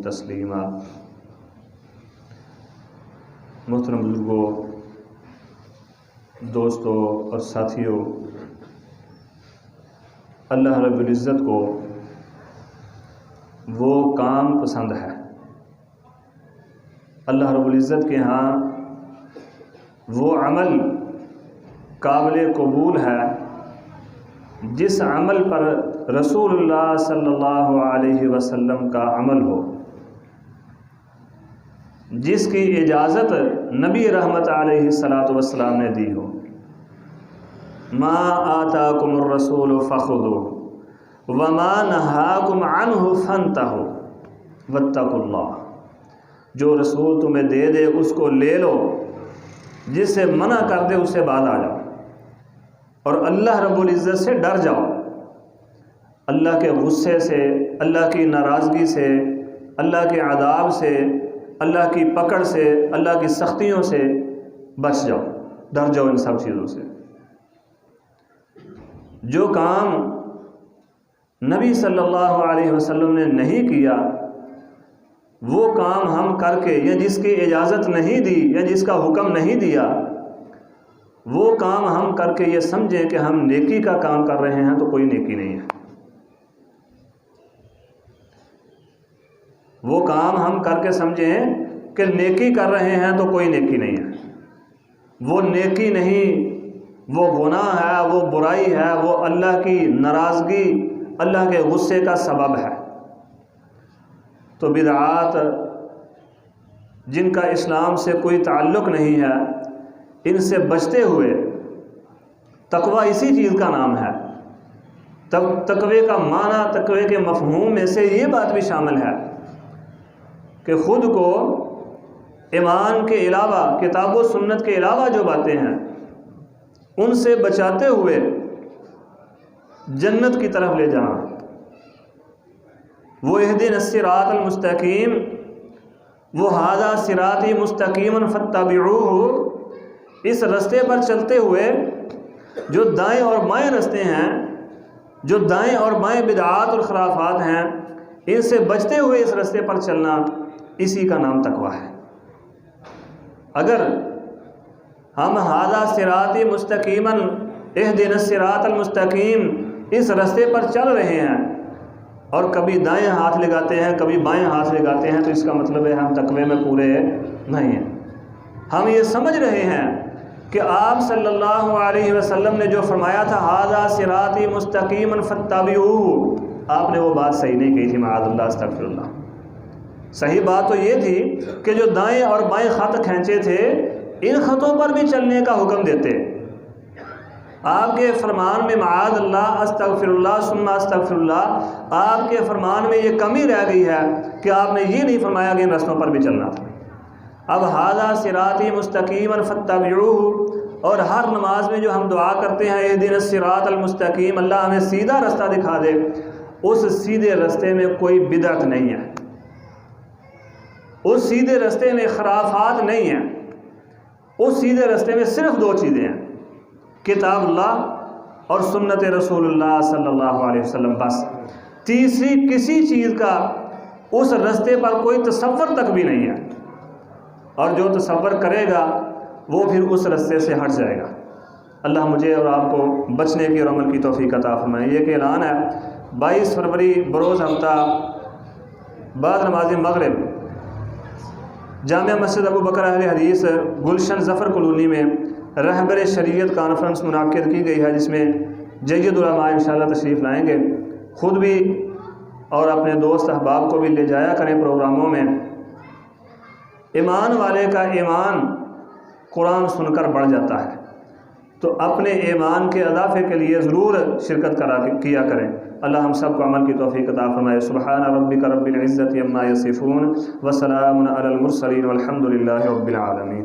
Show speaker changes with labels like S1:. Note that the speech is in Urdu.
S1: تسلیما۔ محترم بزرگوں، دوستوں اور ساتھیوں، اللہ رب العزت کو وہ کام پسند ہے، اللہ رب العزت کے ہاں وہ عمل قابل قبول ہے جس عمل پر رسول اللہ صلی اللہ علیہ وسلم کا عمل ہو، جس کی اجازت نبی رحمت علیہ الصلاۃ نے دی ہو۔ ما آتاکم الرسول فخذوہ وما نہاکم عنہ فانتہوا واتقوا اللہ۔ جو رسول تمہیں دے دے اس کو لے لو، جس سے منع کر دے اس سے بعد آ جاؤ، اور اللہ رب العزت سے ڈر جاؤ، اللہ کے غصے سے، اللہ کی ناراضگی سے، اللہ کے عذاب سے، اللہ کی پکڑ سے، اللہ کی سختیوں سے بچ جاؤ، ڈر جاؤ ان سب چیزوں سے۔ جو کام نبی صلی اللہ علیہ وسلم نے نہیں کیا، وہ کام ہم کر کے، یا جس کی اجازت نہیں دی یا جس کا حکم نہیں دیا، وہ کام ہم کر کے یہ سمجھیں کہ ہم نیکی کا کام کر رہے ہیں تو کوئی نیکی نہیں ہے۔ وہ کام ہم کر کے سمجھیں کہ نیکی کر رہے ہیں تو کوئی نیکی نہیں ہے، وہ نیکی نہیں، وہ گناہ ہے، وہ برائی ہے، وہ اللہ کی ناراضگی، اللہ کے غصے کا سبب ہے۔ تو بدعات جن کا اسلام سے کوئی تعلق نہیں ہے، ان سے بچتے ہوئے، تقوی اسی چیز کا نام ہے۔ تقوی کا معنی، تقوی کے مفہوم میں سے یہ بات بھی شامل ہے کہ خود کو ایمان کے علاوہ، کتاب و سنت کے علاوہ جو باتیں ہیں ان سے بچاتے ہوئے جنت کی طرف لے جانا۔ وہ اہدنا الصراط المستقیم، وہ ھذا صراطی مستقیما فاتبعوہ، اس رستے پر چلتے ہوئے جو دائیں اور بائیں رستے ہیں، جو دائیں اور بائیں بدعات اور خرافات ہیں، ان سے بچتے ہوئے اس رستے پر چلنا، اسی کا نام تقویٰ ہے۔ اگر ہم ھذا صراطی مستقیما اہدنا الصراط المستقیم اس رستے پر چل رہے ہیں اور کبھی دائیں ہاتھ لگاتے ہیں، کبھی بائیں ہاتھ لگاتے ہیں، تو اس کا مطلب ہے ہم تقوی میں پورے نہیں ہیں۔ ہم یہ سمجھ رہے ہیں کہ آپ صلی اللہ علیہ وسلم نے جو فرمایا تھا ھذا صراطی مستقیما فاتبعوہ، آپ نے وہ بات صحیح نہیں کہی تھی، معاذ اللہ، استغفر اللہ۔ صحیح بات تو یہ تھی کہ جو دائیں اور بائیں خط کھینچے تھے، ان خطوں پر بھی چلنے کا حکم دیتے۔ آپ کے فرمان میں معاذ اللہ، استغفر اللہ ثم استغفر اللہ، آپ کے فرمان میں یہ کمی رہ گئی ہے کہ آپ نے یہ نہیں فرمایا کہ ان رستوں پر بھی چلنا تھا۔ اب ھذا صراطی مستقیما فاتبعوہ، اور ہر نماز میں جو ہم دعا کرتے ہیں اہدنا الصراط المستقیم، اللہ ہمیں سیدھا رستہ دکھا دے، اس سیدھے رستے میں کوئی بدعت نہیں ہے، اس سیدھے رستے میں خرافات نہیں ہیں، اس سیدھے رستے میں صرف دو چیزیں ہیں، کتاب اللہ اور سنت رسول اللہ صلی اللہ علیہ وسلم، بس۔ تیسری کسی چیز کا اس رستے پر کوئی تصور تک بھی نہیں ہے، اور جو تصور کرے گا وہ پھر اس رستے سے ہٹ جائے گا۔ اللہ مجھے اور آپ کو بچنے کی اور عمل کی توفیق عطا فرمائے۔ یہ کہ اعلان ہے 22 فروری بروز ہفتہ بعد نماز مغرب جامعہ مسجد ابو بکر اہل حدیث گلشن ظفر کالونی میں رہبر شریعت کانفرنس منعقد کی گئی ہے، جس میں جید علماء انشاءاللہ تشریف لائیں گے۔ خود بھی اور اپنے دوست احباب کو بھی لے جایا کریں پروگراموں میں۔ ایمان والے کا ایمان قرآن سن کر بڑھ جاتا ہے، تو اپنے ایمان کے اضافے کے لیے ضرور شرکت کیا کریں۔ اللہ ہم سب کو عمل کی توفیق عطا فرمائے۔ سبحان ربک رب العزت عما یصفون وسلام علی المرسلین والحمد للہ رب العالمین۔